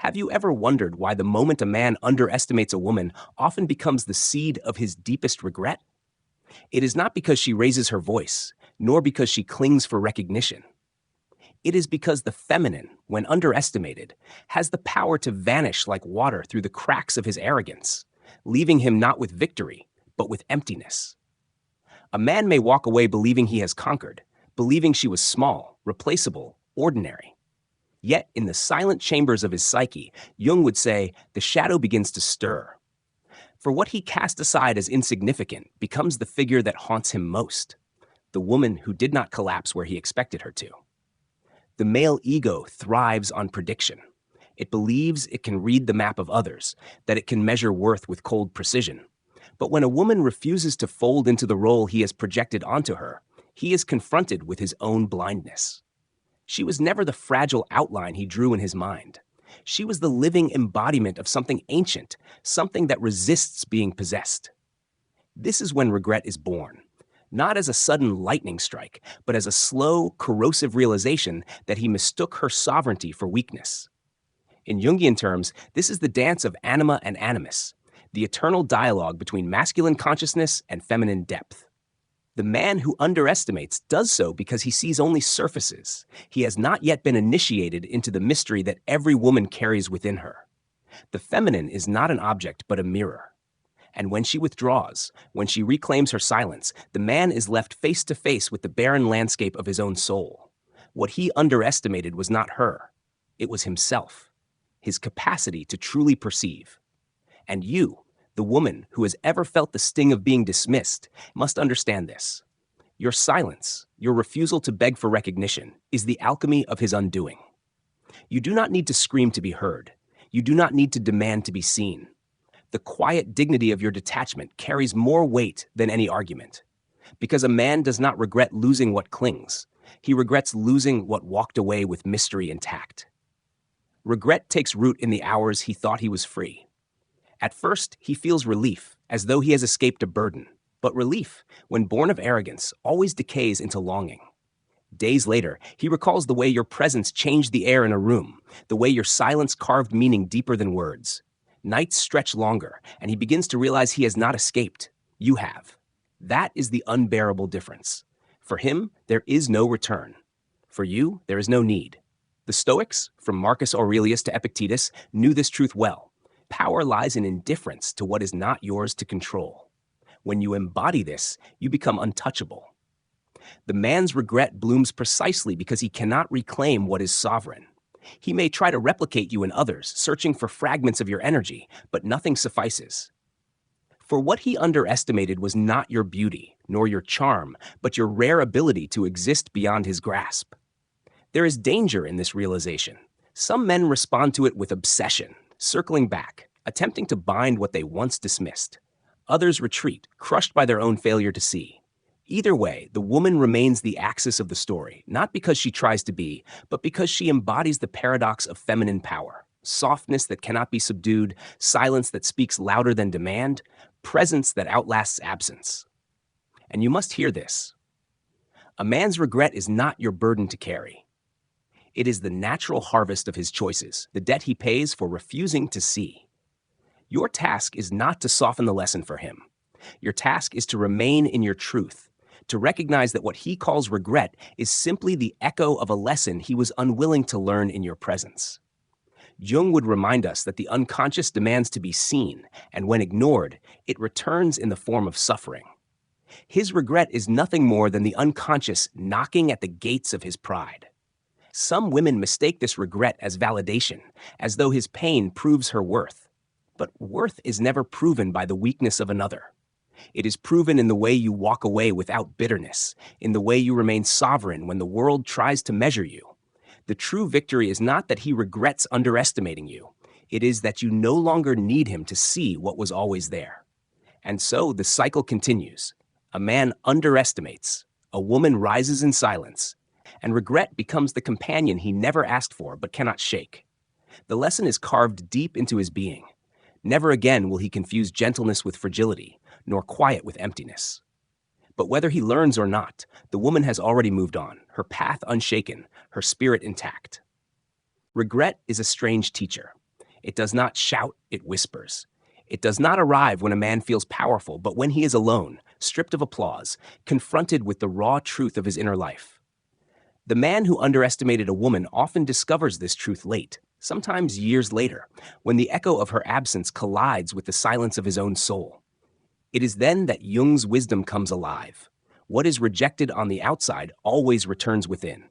Have you ever wondered why the moment a man underestimates a woman often becomes the seed of his deepest regret? It is not because she raises her voice, nor because she clings for recognition. It is because the feminine, when underestimated, has the power to vanish like water through the cracks of his arrogance, leaving him not with victory, but with emptiness. A man may walk away believing he has conquered, believing she was small, replaceable, ordinary. Yet, in the silent chambers of his psyche, Jung would say, the shadow begins to stir. For what he cast aside as insignificant becomes the figure that haunts him most, the woman who did not collapse where he expected her to. The male ego thrives on prediction. It believes it can read the map of others, that it can measure worth with cold precision. But when a woman refuses to fold into the role he has projected onto her, he is confronted with his own blindness. She was never the fragile outline he drew in his mind. She was the living embodiment of something ancient, something that resists being possessed. This is when regret is born, not as a sudden lightning strike, but as a slow, corrosive realization that he mistook her sovereignty for weakness. In Jungian terms, this is the dance of anima and animus, the eternal dialogue between masculine consciousness and feminine depth. The man who underestimates does so because he sees only surfaces. He has not yet been initiated into the mystery that every woman carries within her. The feminine is not an object, but a mirror. And when she withdraws, when she reclaims her silence, the man is left face to face with the barren landscape of his own soul. What he underestimated was not her. It was himself, his capacity to truly perceive. And you, the woman who has ever felt the sting of being dismissed, must understand this. Your silence, your refusal to beg for recognition, is the alchemy of his undoing. You do not need to scream to be heard. You do not need to demand to be seen. The quiet dignity of your detachment carries more weight than any argument. Because a man does not regret losing what clings. He regrets losing what walked away with mystery intact. Regret takes root in the hours he thought he was free. At first, he feels relief, as though he has escaped a burden. But relief, when born of arrogance, always decays into longing. Days later, he recalls the way your presence changed the air in a room, the way your silence carved meaning deeper than words. Nights stretch longer, and he begins to realize he has not escaped. You have. That is the unbearable difference. For him, there is no return. For you, there is no need. The Stoics, from Marcus Aurelius to Epictetus, knew this truth well. Power lies in indifference to what is not yours to control. When you embody this, you become untouchable. The man's regret blooms precisely because he cannot reclaim what is sovereign. He may try to replicate you in others, searching for fragments of your energy, but nothing suffices. For what he underestimated was not your beauty, nor your charm, but your rare ability to exist beyond his grasp. There is danger in this realization. Some men respond to it with obsession, circling back, attempting to bind what they once dismissed. Others retreat, crushed by their own failure to see. Either way, the woman remains the axis of the story, not because she tries to be, but because she embodies the paradox of feminine power. Softness that cannot be subdued, silence that speaks louder than demand, presence that outlasts absence. And you must hear this. A man's regret is not your burden to carry. It is the natural harvest of his choices, the debt he pays for refusing to see. Your task is not to soften the lesson for him. Your task is to remain in your truth, to recognize that what he calls regret is simply the echo of a lesson he was unwilling to learn in your presence. Jung would remind us that the unconscious demands to be seen, and when ignored, it returns in the form of suffering. His regret is nothing more than the unconscious knocking at the gates of his pride. Some women mistake this regret as validation, as though his pain proves her worth. But worth is never proven by the weakness of another. It is proven in the way you walk away without bitterness, in the way you remain sovereign when the world tries to measure you. The true victory is not that he regrets underestimating you. It is that you no longer need him to see what was always there. And so the cycle continues. A man underestimates, a woman rises in silence, and regret becomes the companion he never asked for but cannot shake. The lesson is carved deep into his being. Never again will he confuse gentleness with fragility, nor quiet with emptiness. But whether he learns or not, the woman has already moved on, her path unshaken, her spirit intact. Regret is a strange teacher. It does not shout, it whispers. It does not arrive when a man feels powerful, but when he is alone, stripped of applause, confronted with the raw truth of his inner life. The man who underestimated a woman often discovers this truth late, sometimes years later, when the echo of her absence collides with the silence of his own soul. It is then that Jung's wisdom comes alive. What is rejected on the outside always returns within.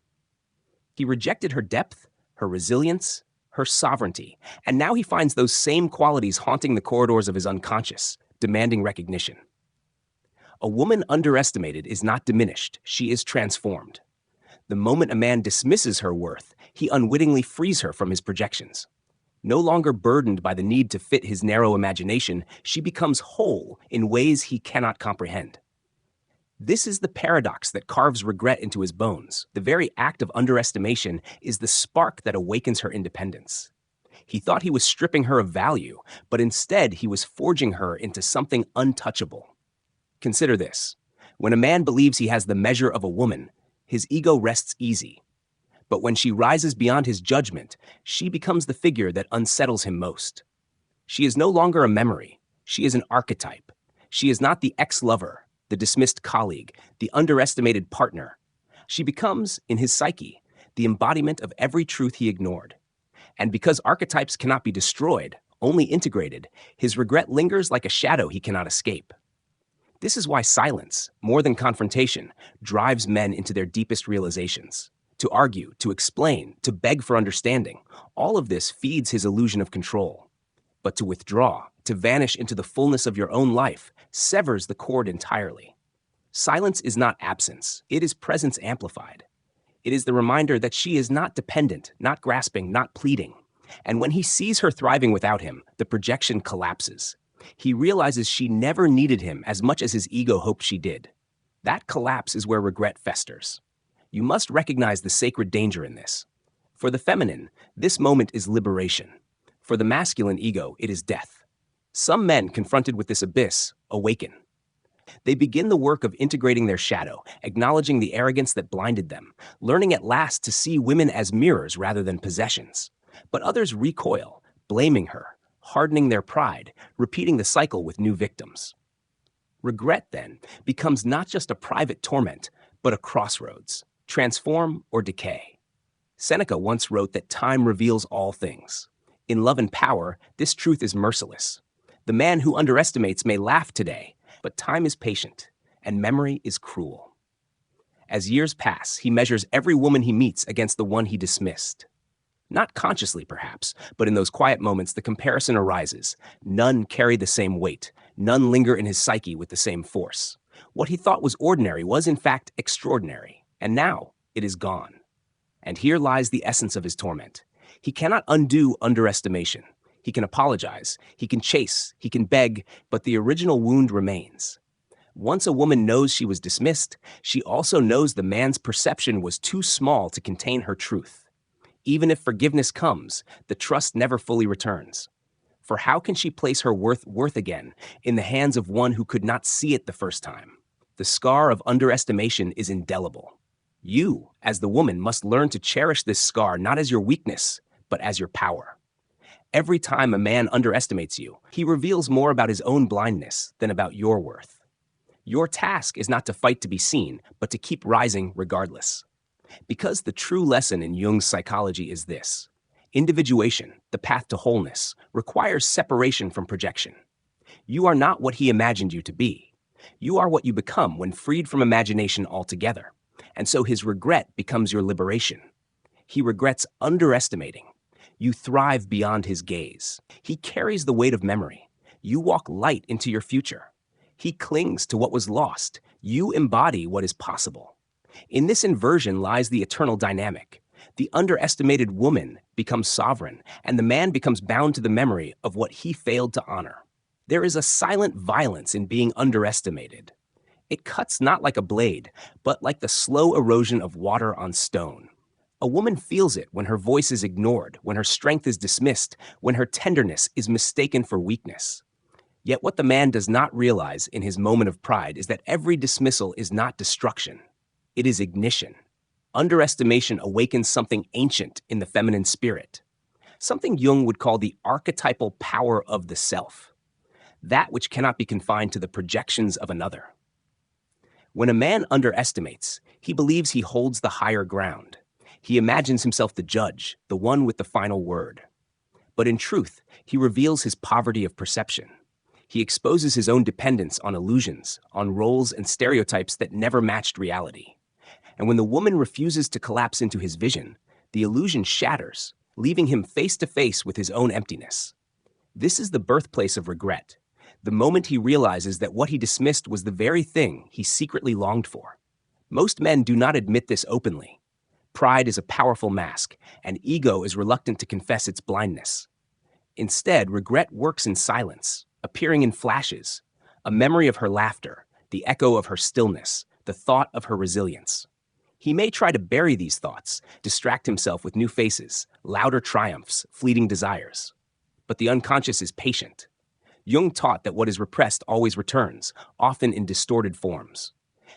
He rejected her depth, her resilience, her sovereignty, and now he finds those same qualities haunting the corridors of his unconscious, demanding recognition. A woman underestimated is not diminished, she is transformed. The moment a man dismisses her worth, he unwittingly frees her from his projections. No longer burdened by the need to fit his narrow imagination, she becomes whole in ways he cannot comprehend. This is the paradox that carves regret into his bones. The very act of underestimation is the spark that awakens her independence. He thought he was stripping her of value, but instead he was forging her into something untouchable. Consider this. When a man believes he has the measure of a woman, his ego rests easy. But when she rises beyond his judgment, she becomes the figure that unsettles him most. She is no longer a memory. She is an archetype. She is not the ex-lover, the dismissed colleague, the underestimated partner. She becomes, in his psyche, the embodiment of every truth he ignored. And because archetypes cannot be destroyed, only integrated, his regret lingers like a shadow he cannot escape. This is why silence, more than confrontation, drives men into their deepest realizations. To argue, to explain, to beg for understanding, all of this feeds his illusion of control. But to withdraw, to vanish into the fullness of your own life, severs the cord entirely. Silence is not absence, it is presence amplified. It is the reminder that she is not dependent, not grasping, not pleading. And when he sees her thriving without him, the projection collapses. He realizes she never needed him as much as his ego hoped she did. That collapse is where regret festers. You must recognize the sacred danger in this. For the feminine, this moment is liberation. For the masculine ego, it is death. Some men confronted with this abyss awaken. They begin the work of integrating their shadow, acknowledging the arrogance that blinded them, learning at last to see women as mirrors rather than possessions. But others recoil, blaming her, hardening their pride, repeating the cycle with new victims. Regret, then, becomes not just a private torment, but a crossroads. Transform or decay. Seneca once wrote that time reveals all things. In Love and Power, this truth is merciless. The man who underestimates may laugh today, but time is patient, and memory is cruel. As years pass, he measures every woman he meets against the one he dismissed. Not consciously, perhaps, but in those quiet moments the comparison arises. None carry the same weight. None linger in his psyche with the same force. What he thought was ordinary was, in fact, extraordinary. And now it is gone. And here lies the essence of his torment. He cannot undo underestimation. He can apologize, he can chase, he can beg, but the original wound remains. Once a woman knows she was dismissed, she also knows the man's perception was too small to contain her truth. Even if forgiveness comes, the trust never fully returns. For how can she place her worth again in the hands of one who could not see it the first time? The scar of underestimation is indelible. You, as the woman, must learn to cherish this scar not as your weakness, but as your power. Every time a man underestimates you, he reveals more about his own blindness than about your worth. Your task is not to fight to be seen, but to keep rising regardless. Because the true lesson in Jung's psychology is this: individuation, the path to wholeness, requires separation from projection. You are not what he imagined you to be. You are what you become when freed from imagination altogether. And so his regret becomes your liberation. He regrets underestimating. You thrive beyond his gaze. He carries the weight of memory. You walk light into your future. He clings to what was lost. You embody what is possible. In this inversion lies the eternal dynamic. The underestimated woman becomes sovereign, and the man becomes bound to the memory of what he failed to honor. There is a silent violence in being underestimated. It cuts not like a blade, but like the slow erosion of water on stone. A woman feels it when her voice is ignored, when her strength is dismissed, when her tenderness is mistaken for weakness. Yet what the man does not realize in his moment of pride is that every dismissal is not destruction. It is ignition. Underestimation awakens something ancient in the feminine spirit. something Jung would call the archetypal power of the self, that which cannot be confined to the projections of another. When a man underestimates, he believes he holds the higher ground. He imagines himself the judge, the one with the final word. But in truth, he reveals his poverty of perception. He exposes his own dependence on illusions, on roles and stereotypes that never matched reality. And when the woman refuses to collapse into his vision, the illusion shatters, leaving him face to face with his own emptiness. This is the birthplace of regret, the moment he realizes that what he dismissed was the very thing he secretly longed for. Most men do not admit this openly. Pride is a powerful mask, and ego is reluctant to confess its blindness. Instead, regret works in silence, appearing in flashes, a memory of her laughter, the echo of her stillness, the thought of her resilience. He may try to bury these thoughts, distract himself with new faces, louder triumphs, fleeting desires. But the unconscious is patient. Jung taught that what is repressed always returns, often in distorted forms.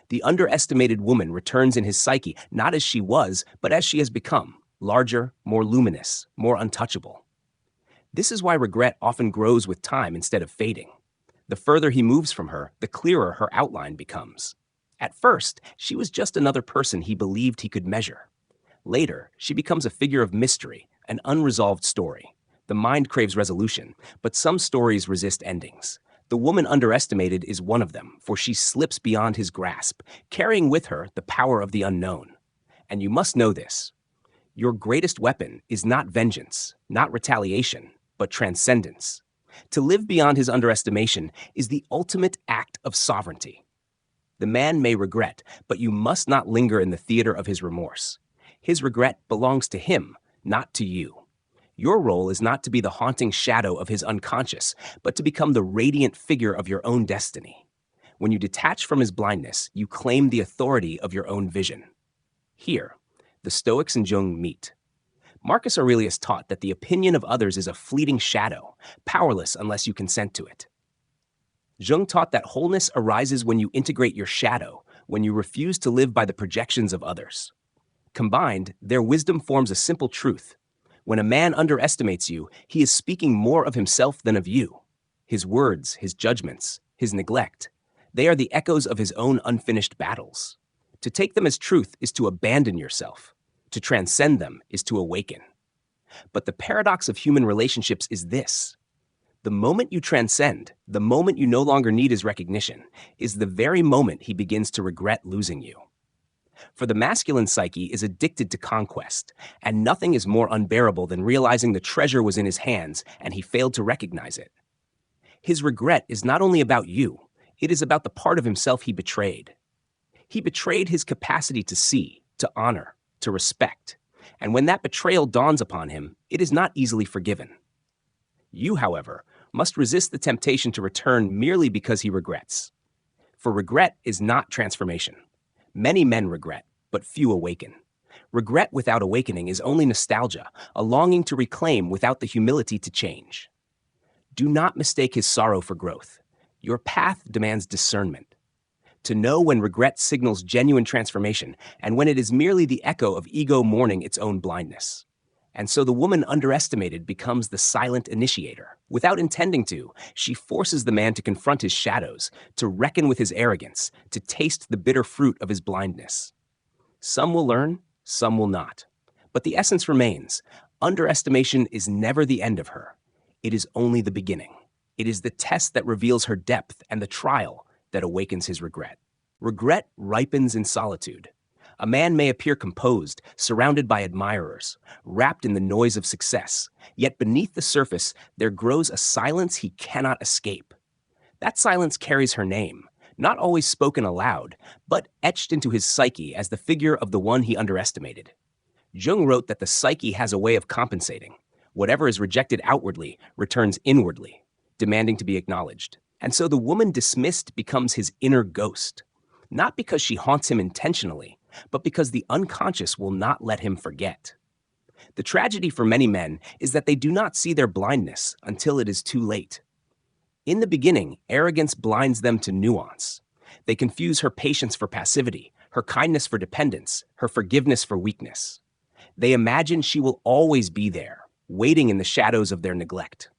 The underestimated woman returns in his psyche not as she was, but as she has become, larger, more luminous, more untouchable. This is why regret often grows with time instead of fading. The further he moves from her, the clearer her outline becomes. At first, she was just another person he believed he could measure. Later, she becomes a figure of mystery, an unresolved story. The mind craves resolution, but some stories resist endings. The woman underestimated is one of them, for she slips beyond his grasp, carrying with her the power of the unknown. And you must know this. Your greatest weapon is not vengeance, not retaliation, but transcendence. To live beyond his underestimation is the ultimate act of sovereignty. The man may regret, but you must not linger in the theater of his remorse. His regret belongs to him, not to you. Your role is not to be the haunting shadow of his unconscious, but to become the radiant figure of your own destiny. When you detach from his blindness, you claim the authority of your own vision. Here, the Stoics and Jung meet. Marcus Aurelius taught that the opinion of others is a fleeting shadow, powerless unless you consent to it. Jung taught that wholeness arises when you integrate your shadow, when you refuse to live by the projections of others. Combined, their wisdom forms a simple truth. When a man underestimates you, he is speaking more of himself than of you. His words, his judgments, his neglect, they are the echoes of his own unfinished battles. To take them as truth is to abandon yourself. To transcend them is to awaken. But the paradox of human relationships is this. The moment you transcend, the moment you no longer need his recognition, is the very moment he begins to regret losing you. For the masculine psyche is addicted to conquest, and nothing is more unbearable than realizing the treasure was in his hands and he failed to recognize it. His regret is not only about you, it is about the part of himself he betrayed. He betrayed his capacity to see, to honor, to respect, and when that betrayal dawns upon him, it is not easily forgiven. You, however, must resist the temptation to return merely because he regrets. For regret is not transformation. Many men regret, but few awaken. Regret without awakening is only nostalgia, a longing to reclaim without the humility to change. Do not mistake his sorrow for growth. Your path demands discernment. To know when regret signals genuine transformation and when it is merely the echo of ego mourning its own blindness. And so the woman underestimated becomes the silent initiator. Without intending to, she forces the man to confront his shadows, to reckon with his arrogance, to taste the bitter fruit of his blindness. Some will learn, some will not. But the essence remains. Underestimation is never the end of her. It is only the beginning. It is the test that reveals her depth and the trial that awakens his regret. Regret ripens in solitude. A man may appear composed, surrounded by admirers, wrapped in the noise of success, yet beneath the surface there grows a silence he cannot escape. That silence carries her name, not always spoken aloud, but etched into his psyche as the figure of the one he underestimated. Jung wrote that the psyche has a way of compensating. Whatever is rejected outwardly returns inwardly, demanding to be acknowledged. And so the woman dismissed becomes his inner ghost, not because she haunts him intentionally, but because the unconscious will not let him forget. The tragedy for many men is that they do not see their blindness until it is too late. In the beginning, arrogance blinds them to nuance. They confuse her patience for passivity, her kindness for dependence, her forgiveness for weakness. They imagine she will always be there, waiting in the shadows of their neglect.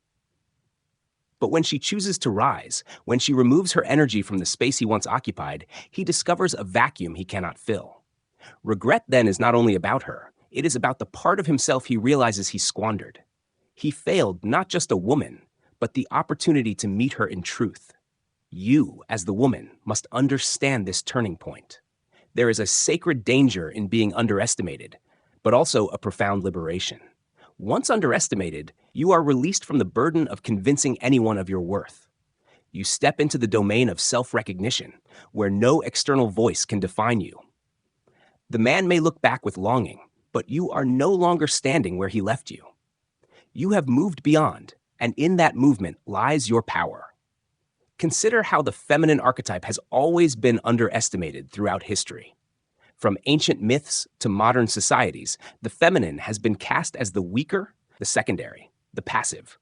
But when she chooses to rise, when she removes her energy from the space he once occupied, he discovers a vacuum he cannot fill. Regret then is not only about her, it is about the part of himself he realizes he squandered. He failed not just a woman, but the opportunity to meet her in truth. You, as the woman, must understand this turning point. There is a sacred danger in being underestimated, but also a profound liberation. Once underestimated, you are released from the burden of convincing anyone of your worth. You step into the domain of self-recognition, where no external voice can define you. The man may look back with longing, but you are no longer standing where he left you. You have moved beyond, and in that movement lies your power. Consider how the feminine archetype has always been underestimated throughout history. From ancient myths to modern societies, the feminine has been cast as the weaker, the secondary, the passive.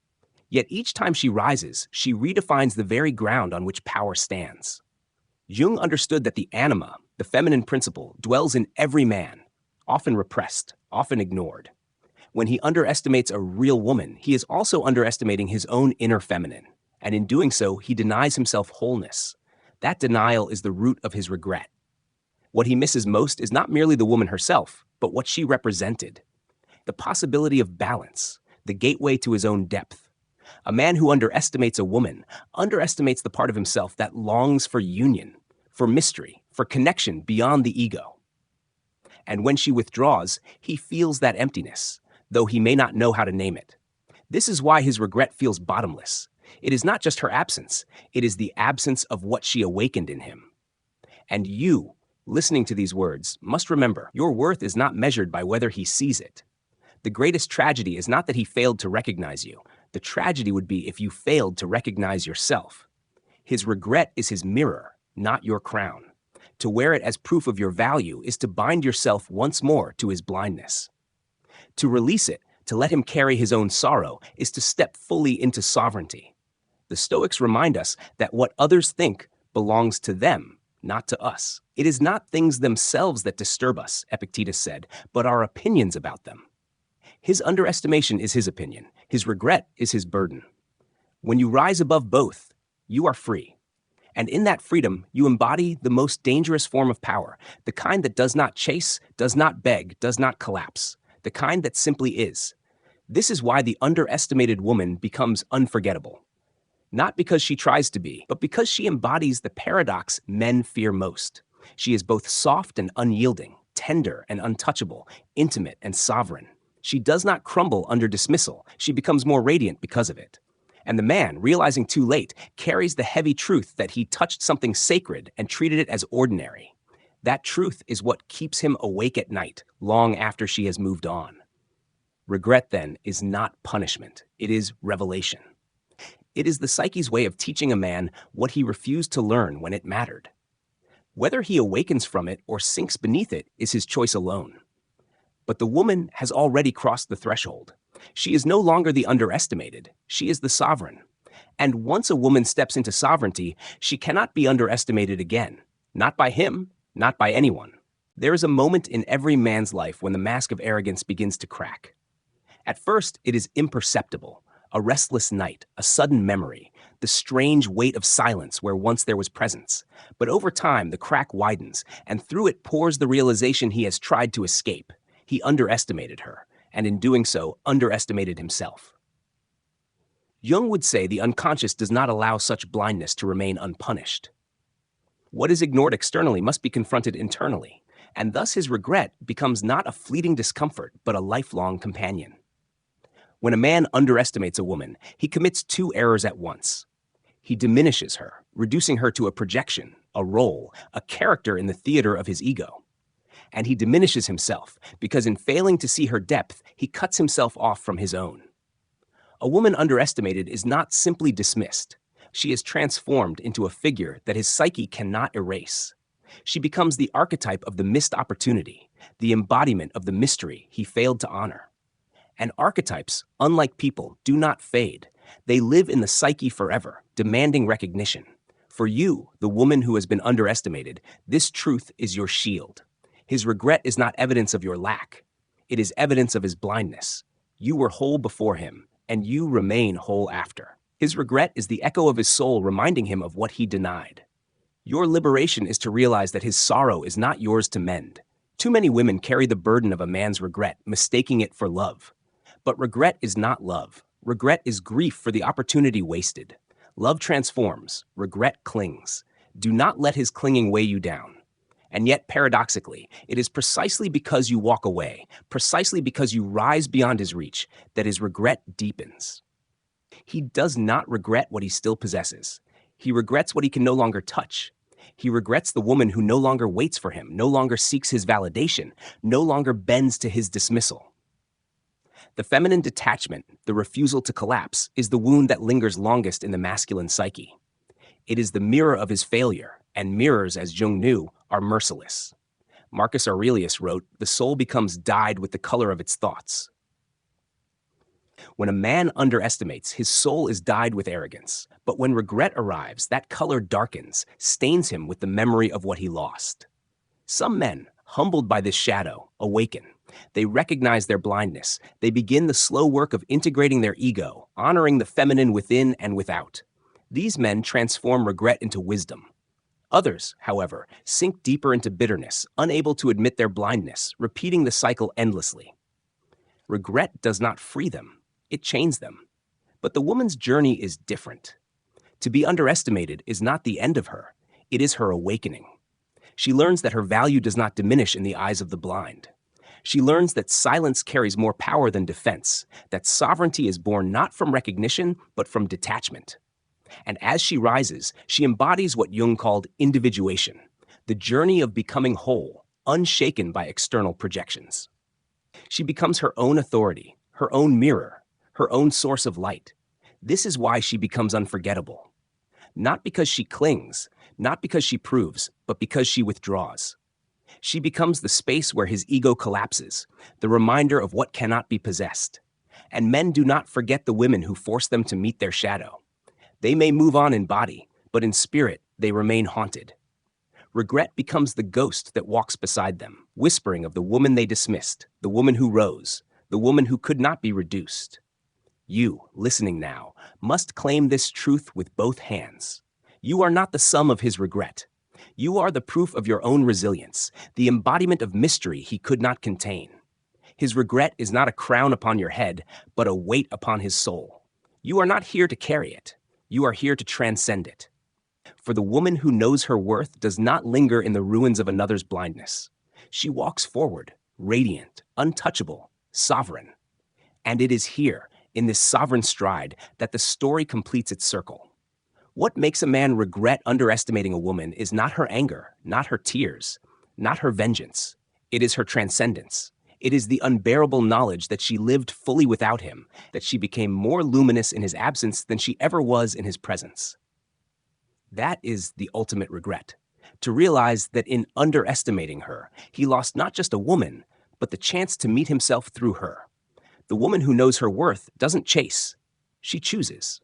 Yet each time she rises, she redefines the very ground on which power stands. Jung understood that the anima, the feminine principle, dwells in every man, often repressed, often ignored. When he underestimates a real woman, he is also underestimating his own inner feminine, and in doing so, he denies himself wholeness. That denial is the root of his regret. What he misses most is not merely the woman herself, but what she represented. The possibility of balance, the gateway to his own depth. A man who underestimates a woman underestimates the part of himself that longs for union, for mystery, for connection beyond the ego. And when she withdraws, he feels that emptiness, though he may not know how to name it. This is why his regret feels bottomless. It is not just her absence, it is the absence of what she awakened in him. And you, listening to these words, must remember, your worth is not measured by whether he sees it. The greatest tragedy is not that he failed to recognize you. The tragedy would be if you failed to recognize yourself. His regret is his mirror, not your crown. To wear it as proof of your value is to bind yourself once more to his blindness. To release it, to let him carry his own sorrow, is to step fully into sovereignty. The Stoics remind us that what others think belongs to them, not to us. It is not things themselves that disturb us, Epictetus said, but our opinions about them. His underestimation is his opinion. His regret is his burden. When you rise above both, you are free. And in that freedom, you embody the most dangerous form of power, the kind that does not chase, does not beg, does not collapse, the kind that simply is. This is why the underestimated woman becomes unforgettable. Not because she tries to be, but because she embodies the paradox men fear most. She is both soft and unyielding, tender and untouchable, intimate and sovereign. She does not crumble under dismissal. She becomes more radiant because of it. And the man, realizing too late, carries the heavy truth that he touched something sacred and treated it as ordinary. That truth is what keeps him awake at night, long after she has moved on. Regret, then, is not punishment. It is revelation. It is the psyche's way of teaching a man what he refused to learn when it mattered. Whether he awakens from it or sinks beneath it is his choice alone. But the woman has already crossed the threshold. She is no longer the underestimated. She is the sovereign. And once a woman steps into sovereignty, she cannot be underestimated again. Not by him, not by anyone. There is a moment in every man's life when the mask of arrogance begins to crack. At first, it is imperceptible. A restless night, a sudden memory, the strange weight of silence where once there was presence. But over time, the crack widens, and through it pours the realization he has tried to escape. He underestimated her, and in doing so, underestimated himself. Jung would say the unconscious does not allow such blindness to remain unpunished. What is ignored externally must be confronted internally, and thus his regret becomes not a fleeting discomfort, but a lifelong companion. When a man underestimates a woman, he commits two errors at once. He diminishes her, reducing her to a projection, a role, a character in the theater of his ego. And he diminishes himself, because in failing to see her depth, he cuts himself off from his own. A woman underestimated is not simply dismissed. She is transformed into a figure that his psyche cannot erase. She becomes the archetype of the missed opportunity, the embodiment of the mystery he failed to honor. And archetypes, unlike people, do not fade. They live in the psyche forever, demanding recognition. For you, the woman who has been underestimated, this truth is your shield. His regret is not evidence of your lack. It is evidence of his blindness. You were whole before him, and you remain whole after. His regret is the echo of his soul reminding him of what he denied. Your liberation is to realize that his sorrow is not yours to mend. Too many women carry the burden of a man's regret, mistaking it for love. But regret is not love. Regret is grief for the opportunity wasted. Love transforms, regret clings. Do not let his clinging weigh you down. And yet, paradoxically, it is precisely because you walk away, precisely because you rise beyond his reach, that his regret deepens. He does not regret what he still possesses. He regrets what he can no longer touch. He regrets the woman who no longer waits for him, no longer seeks his validation, no longer bends to his dismissal. The feminine detachment, the refusal to collapse, is the wound that lingers longest in the masculine psyche. It is the mirror of his failure, and mirrors, as Jung knew, are merciless. Marcus Aurelius wrote, "The soul becomes dyed with the color of its thoughts." When a man underestimates, his soul is dyed with arrogance. But when regret arrives, that color darkens, stains him with the memory of what he lost. Some men, humbled by this shadow, awaken. They recognize their blindness. They begin the slow work of integrating their ego, honoring the feminine within and without. These men transform regret into wisdom. Others, however, sink deeper into bitterness, unable to admit their blindness, repeating the cycle endlessly. Regret does not free them. It chains them. But the woman's journey is different. To be underestimated is not the end of her. It is her awakening. She learns that her value does not diminish in the eyes of the blind. She learns that silence carries more power than defense, that sovereignty is born not from recognition, but from detachment. And as she rises, she embodies what Jung called individuation, the journey of becoming whole, unshaken by external projections. She becomes her own authority, her own mirror, her own source of light. This is why she becomes unforgettable. Not because she clings, not because she proves, but because she withdraws. She becomes the space where his ego collapses, the reminder of what cannot be possessed. And men do not forget the women who force them to meet their shadow. They may move on in body, but in spirit, they remain haunted. Regret becomes the ghost that walks beside them, whispering of the woman they dismissed, the woman who rose, the woman who could not be reduced. You, listening now, must claim this truth with both hands. You are not the sum of his regret. You are the proof of your own resilience, the embodiment of mystery he could not contain. His regret is not a crown upon your head, but a weight upon his soul. You are not here to carry it. You are here to transcend it. For the woman who knows her worth does not linger in the ruins of another's blindness. She walks forward, radiant, untouchable, sovereign. And it is here, in this sovereign stride, that the story completes its circle. What makes a man regret underestimating a woman is not her anger, not her tears, not her vengeance. It is her transcendence. It is the unbearable knowledge that she lived fully without him, that she became more luminous in his absence than she ever was in his presence. That is the ultimate regret, to realize that in underestimating her, he lost not just a woman, but the chance to meet himself through her. The woman who knows her worth doesn't chase, she chooses.